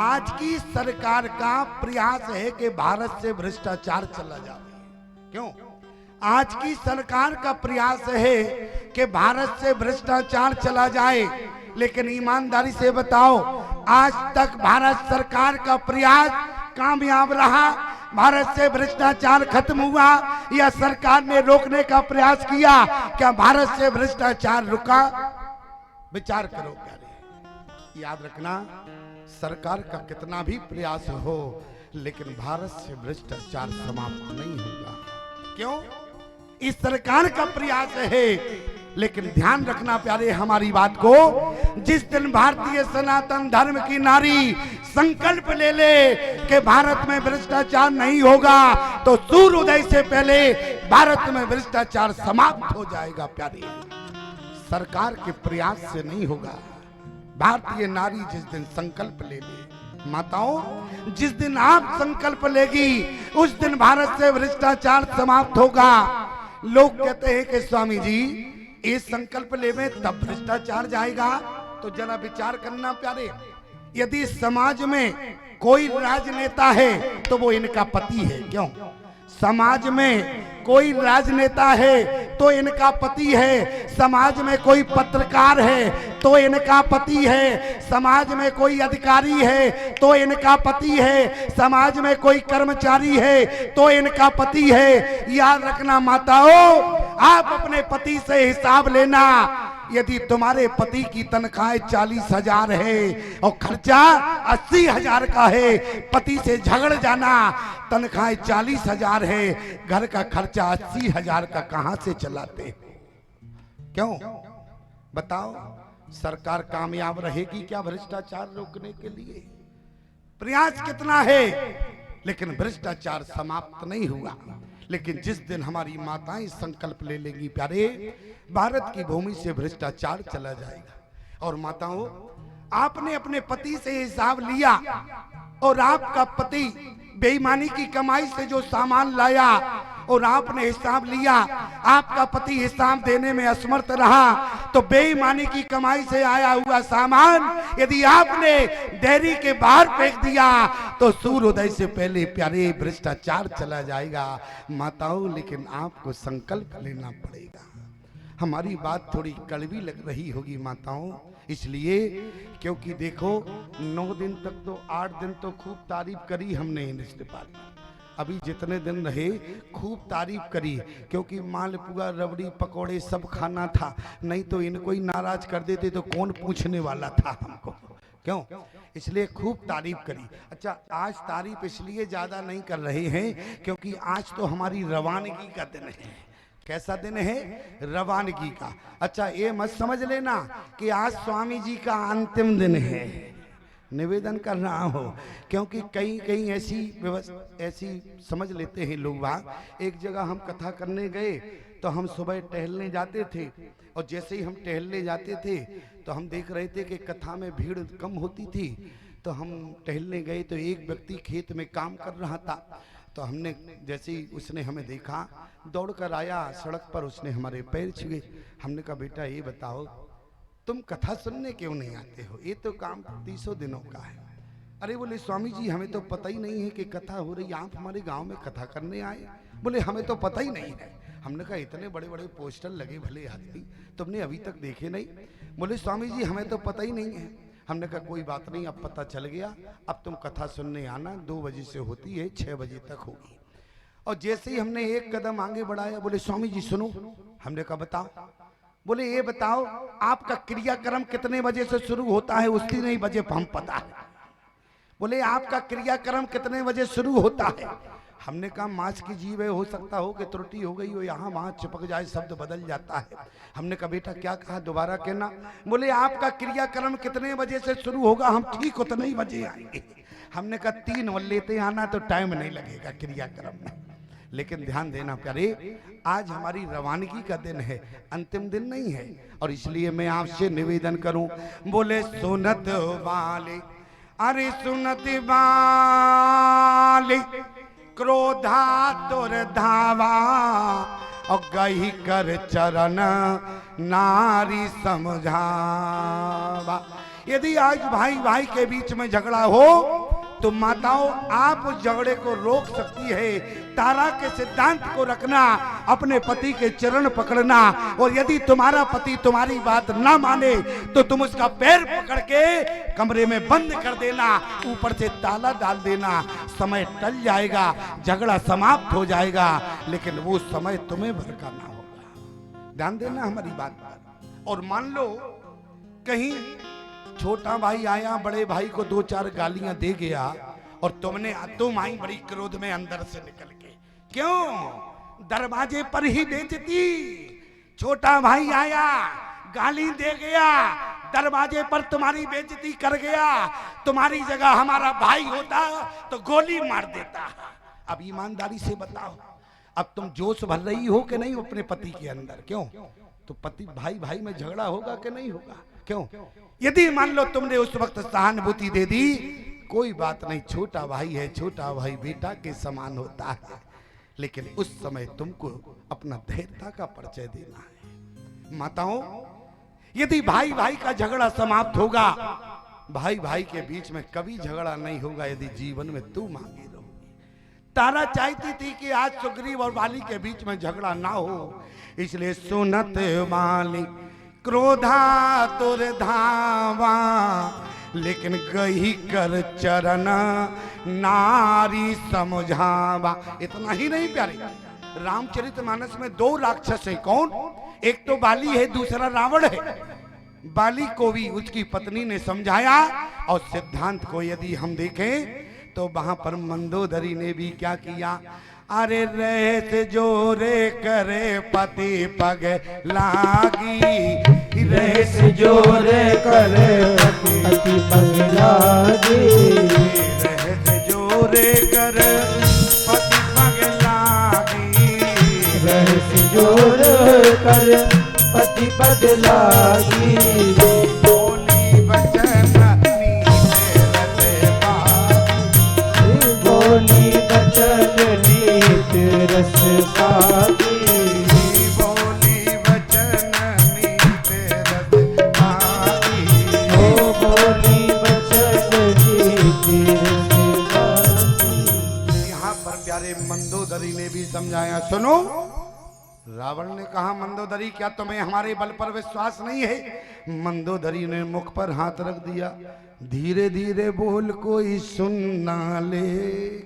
आज की सरकार का प्रयास है कि भारत से भ्रष्टाचार चला जाए। क्यों? आज की सरकार का प्रयास है कि भारत से भ्रष्टाचार चला जाए, लेकिन ईमानदारी से बताओ, आज तक भारत सरकार का प्रयास कामयाब रहा? भारत से भ्रष्टाचार खत्म हुआ या सरकार ने रोकने का प्रयास किया? क्या भारत से भ्रष्टाचार रुका? विचार करो प्यारे, याद रखना, सरकार का कितना भी प्रयास हो लेकिन भारत से भ्रष्टाचार समाप्त नहीं होगा। क्यों? इस सरकार का प्रयास है, लेकिन ध्यान रखना प्यारे हमारी बात को, जिस दिन भारतीय सनातन धर्म की नारी संकल्प ले ले कि भारत में भ्रष्टाचार नहीं होगा, तो सूर्योदय से पहले भारत में भ्रष्टाचार समाप्त हो जाएगा। प्यारे, सरकार के प्रयास से नहीं होगा। भारतीय नारी जिस दिन संकल्प ले ले, माताओं जिस दिन आप संकल्प लेगी उस दिन भारत से भ्रष्टाचार समाप्त होगा। लोग कहते हैं कि स्वामी जी ये संकल्प ले में तब भ्रष्टाचार जाएगा, तो जरा विचार करना प्यारे, यदि समाज में कोई राजनेता है तो वो इनका पति है। क्यों? समाज में कोई राजनेता है तो इनका पति है, समाज में कोई पत्रकार है तो इनका पति है, समाज में कोई अधिकारी है तो इनका पति है, समाज में कोई कर्मचारी है तो इनका पति है। याद रखना माताओं, आप अपने पति से हिसाब लेना। यदि तुम्हारे पति की तनख्वाह 40,000 है और खर्चा 80,000 का है, पति से झगड़ जाना, तनख्वाह 40,000 है, घर का खर्चा 80,000 का कहां से चलाते? क्यों? बताओ, सरकार कामयाब रहेगी क्या भ्रष्टाचार रोकने के लिए? प्रयास कितना है, लेकिन भ्रष्टाचार समाप्त नहीं हुआ। लेकिन जिस दिन हमारी माताएं संकल्प ले लेंगी प्यारे, भारत की भूमि से भ्रष्टाचार चला जाएगा। और माताओं, आपने अपने पति से हिसाब लिया और आपका पति बेईमानी की कमाई से जो सामान लाया और आपने हिसाब लिया, आपका पति हिसाब देने में असमर्थ रहा, तो बेईमानी की कमाई से आया हुआ सामान यदि आपने डेयरी के बाहर फेंक दिया तो सूर्योदय से पहले प्यारे भ्रष्टाचार चला जाएगा। माताओं, लेकिन आपको संकल्प लेना पड़ेगा। हमारी बात थोड़ी कड़वी लग रही होगी माताओं, इसलिए क्योंकि देखो 9 दिन तक तो 8 दिन तो खूब तारीफ करी हमने म्युनिसिपल, अभी जितने दिन रहे खूब तारीफ करी, क्योंकि मालपुआ रबड़ी पकोड़े सब खाना था, नहीं तो इनको ही नाराज कर देते तो कौन पूछने वाला था हमको। क्यों? इसलिए खूब तारीफ करी। अच्छा, आज तारीफ इसलिए ज्यादा नहीं कर रहे हैं क्योंकि आज तो हमारी रवानगी का दिन है। कैसा दिन है? रवानगी का। अच्छा, ये मत समझ लेना कि आज स्वामी जी का अंतिम दिन है, निवेदन कर रहा हो, क्योंकि कहीं कहीं ऐसी समझ लेते हैं लोग बाग। एक जगह हम कथा करने गए तो हम सुबह टहलने जाते थे, और जैसे ही हम टहलने जाते थे तो हम देख रहे थे कि कथा में भीड़ कम होती थी, तो हम टहलने गए तो एक व्यक्ति खेत में काम कर रहा था, तो हमने जैसे ही उसने हमें देखा दौड़ कर आया, सड़क पर उसने हमारे पैर छुए। हमने कहा, बेटा ये बताओ तुम कथा सुनने क्यों नहीं आते हो? ये तो काम 30 दिनों का है। अरे बोले, स्वामी जी हमें तो पता ही नहीं है कि कथा हो रही, आप हमारे गांव में कथा करने आए? बोले, हमें तो पता ही नहीं है। हमने कहा, इतने बड़े बड़े पोस्टर लगे भले आदमी, तुमने अभी तक देखे नहीं? बोले, स्वामी जी हमें तो पता ही नहीं है। हमने कहा, कोई बात नहीं, अब पता चल गया, अब तुम कथा सुनने आना, 2 बजे से होती है, 6 बजे तक होगी। और जैसे ही हमने एक कदम आगे बढ़ाया, बोले, स्वामी जी सुनो। हमने कहा, बताओ। बोले, ये बताओ आपका क्रियाक्रम कितने बजे से शुरू होता है? उसी बजे हम पता है। बोले, आपका क्रियाक्रम कितने बजे शुरू होता है? हमने कहा, मांस की जीव है, हो सकता हो कि त्रुटि हो गई हो, यहाँ वहां चिपक जाए, शब्द बदल जाता है। हमने कहा, बेटा क्या कहा, दोबारा कहना। बोले, आपका क्रियाक्रम कितने बजे से शुरू होगा? हम ठीक उतने ही बजे आएंगे। हमने कहा, 3 लेते आना तो टाइम नहीं लगेगा क्रियाक्रम में। लेकिन ध्यान देना प्यारे, आज हमारी रवानगी का दिन है, अंतिम दिन नहीं है। और इसलिए मैं आपसे निवेदन करूं, बोले सुनत वाले, अरे सुनत वाले क्रोधा तुर धावा, और गही कर चरण नारी समझावा। यदि आज भाई भाई के बीच में झगड़ा हो तो माताओं आप उस झगड़े को रोक सकती है। तारा के सिद्धांत को रखना, अपने पति के चरण पकड़ना, और यदि तुम्हारा पति तुम्हारी बात ना माने तो तुम उसका पैर पकड़ के कमरे में बंद कर देना, ऊपर से ताला डाल देना। समय टल जाएगा, झगड़ा समाप्त हो जाएगा, लेकिन वो समय तुम्हें भड़काना होगा। ध्यान देना हमारी बात पर। और मान लो कहीं छोटा भाई आया, बड़े भाई को 2-4 गालियां दे गया और तुम आई बड़ी क्रोध में अंदर से निकल के, क्यों? दरवाजे पर ही बेइज्जती। छोटा भाई आया, गाली दे गया, दरवाजे पर तुम्हारी बेइज्जती कर गया। तुम्हारी जगह हमारा भाई होता तो गोली मार देता। अब ईमानदारी से बताओ, अब तुम जोश भर रही हो कि नहीं अपने पति के अंदर? क्यों? तो पति भाई भाई में झगड़ा होगा कि नहीं होगा? क्यों? यदि मान लो तुमने उस वक्त सहानुभूति दे दी, कोई बात नहीं, छोटा भाई है, छोटा भाई बेटा के समान होता है, लेकिन उस समय तुमको अपना धैर्यता का परिचय देना है। माताओं, यदि भाई भाई का झगड़ा समाप्त होगा, भाई भाई के बीच में कभी झगड़ा नहीं होगा यदि जीवन में तू मांगी रहोगी। तारा चाहती थी कि आज सुग्रीव और वाली के बीच में झगड़ा ना हो, इसलिए सुनत वाली क्रोधा तुर धावा, लेकिन गही कर चरण नारी समझावा। इतना ही नहीं प्यारे, रामचरितमानस में 2 राक्षस हैं। कौन? एक तो बाली है, दूसरा रावण है। बाली को भी उसकी पत्नी ने समझाया, और सिद्धांत को यदि हम देखें तो वहां पर मंदोदरी ने भी क्या किया? अरे रहत जोरे करे पति पग लागी, रहत जोरे करे पति पग लागी, रहत जोरे करे पति पग लागी, रहत जोरे करे पति पग लागी। बोली बचन बोली बचन रस पाती, बोली वचन मीत रस पाती, ओ बोली बचन मीत रस पाती। यहाँ पर प्यारे मंदोदरी ने भी समझाया। सुनो, रावण ने कहा, मंदोदरी क्या तुम्हें हमारे बल पर विश्वास नहीं है? मंदोदरी ने मुख पर हाथ रख दिया, धीरे धीरे बोल, कोई सुन ना ले।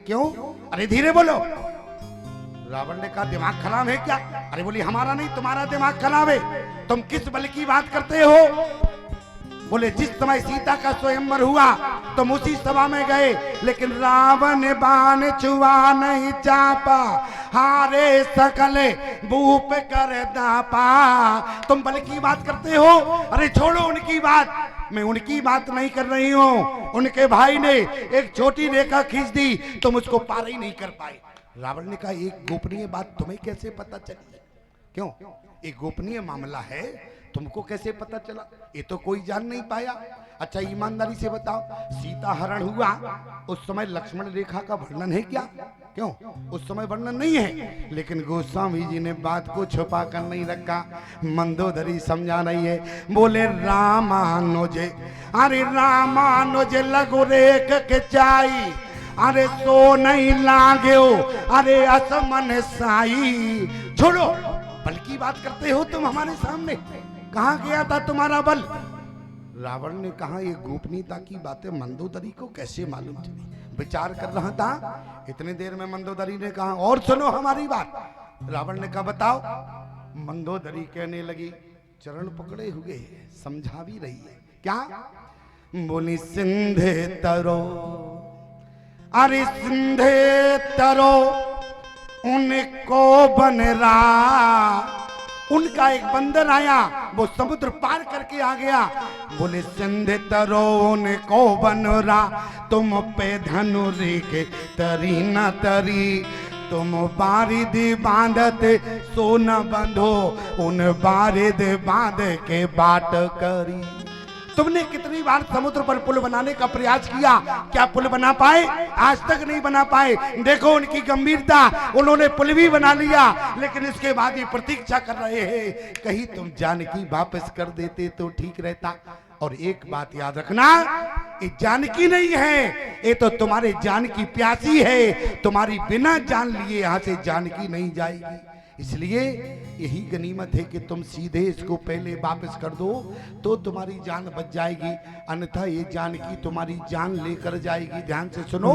क्यों? अरे धीरे बोलो। रावण ने कहा, दिमाग खराब है क्या? अरे बोली, हमारा नहीं तुम्हारा दिमाग खराब है। तुम किस बल की बात करते हो? बोले, जिस समय सीता का स्वयंवर हुआ तुम उसी सभा में गए, लेकिन रावण बाण छुआ नहीं चापा, हारे सकले भूप कर दापा। तुम बल की बात करते हो? अरे छोड़ो उनकी बात, मैं उनकी बात नहीं कर रही हूँ। उनके भाई ने एक छोटी रेखा खींच दी, तुम उसको पार ही नहीं कर पाए। रावण ने कहा, एक गोपनीय बात तुम्हें कैसे पता चली? क्यों? एक गोपनीय मामला है, तुमको कैसे पता चला? ये तो कोई जान नहीं पाया। अच्छा ईमानदारी से बताओ, सीता हरण हुआ उस समय लक्ष्मण रेखा का वर्णन है क्या? क्यों? उस समय वर्णन नहीं है, लेकिन गोस्वामी जी ने बात को छुपा कर नहीं रखा। मंदोदरी समझा रही है। बोले, रामानुजे, अरे रामानुजे लगो रेख के चाई, अरे सो नहीं लागे, अरे असमन साई। छोड़ो, बल की बात करते हो तुम हमारे सामने, कहाँ गया था तुम्हारा बल? रावण ने कहा, ये गोपनीयता की बातें मंदोदरी को कैसे मालूम चली? विचार कर रहा था, इतनी देर में मंदोदरी ने कहा, और सुनो हमारी बात। रावण ने कहा, बताओ। मंदोदरी कहने लगी, चरण पकड़े हुए समझा भी रही है। क्या? बोली, सिंधे तरो, अरे सिंधे तरो उनको बन रहा। उनका एक बंदर आया, वो समुद्र पार करके आ गया। बोले, सिंधे तरो उनको बन रहा, तुम पे धनुरी के तरी न तरी, तुम बारिद बांधते सो न बंधो, उन बारिद बांध के बाट करी। तुमने कितनी बार समुद्र पर पुल बनाने का प्रयास किया, क्या पुल बना पाए? आज तक नहीं बना पाए। देखो उनकी गंभीरता, उन्होंने पुल भी बना लिया, लेकिन इसके बाद ये प्रतीक्षा कर रहे हैं, कहीं तुम जानकी वापस कर देते तो ठीक रहता। और एक बात याद रखना, ये जानकी नहीं है, ये तो तुम्हारे जान की प्यासी है। तुम्हारी बिना जान लिए यहां से जानकी नहीं जाएगी। इसलिए यही गनीमत है कि तुम सीधे इसको पहले वापस कर दो तो तुम्हारी जान बच जाएगी, अन्यथा ये जानकी तुम्हारी जान लेकर जाएगी। ध्यान से सुनो।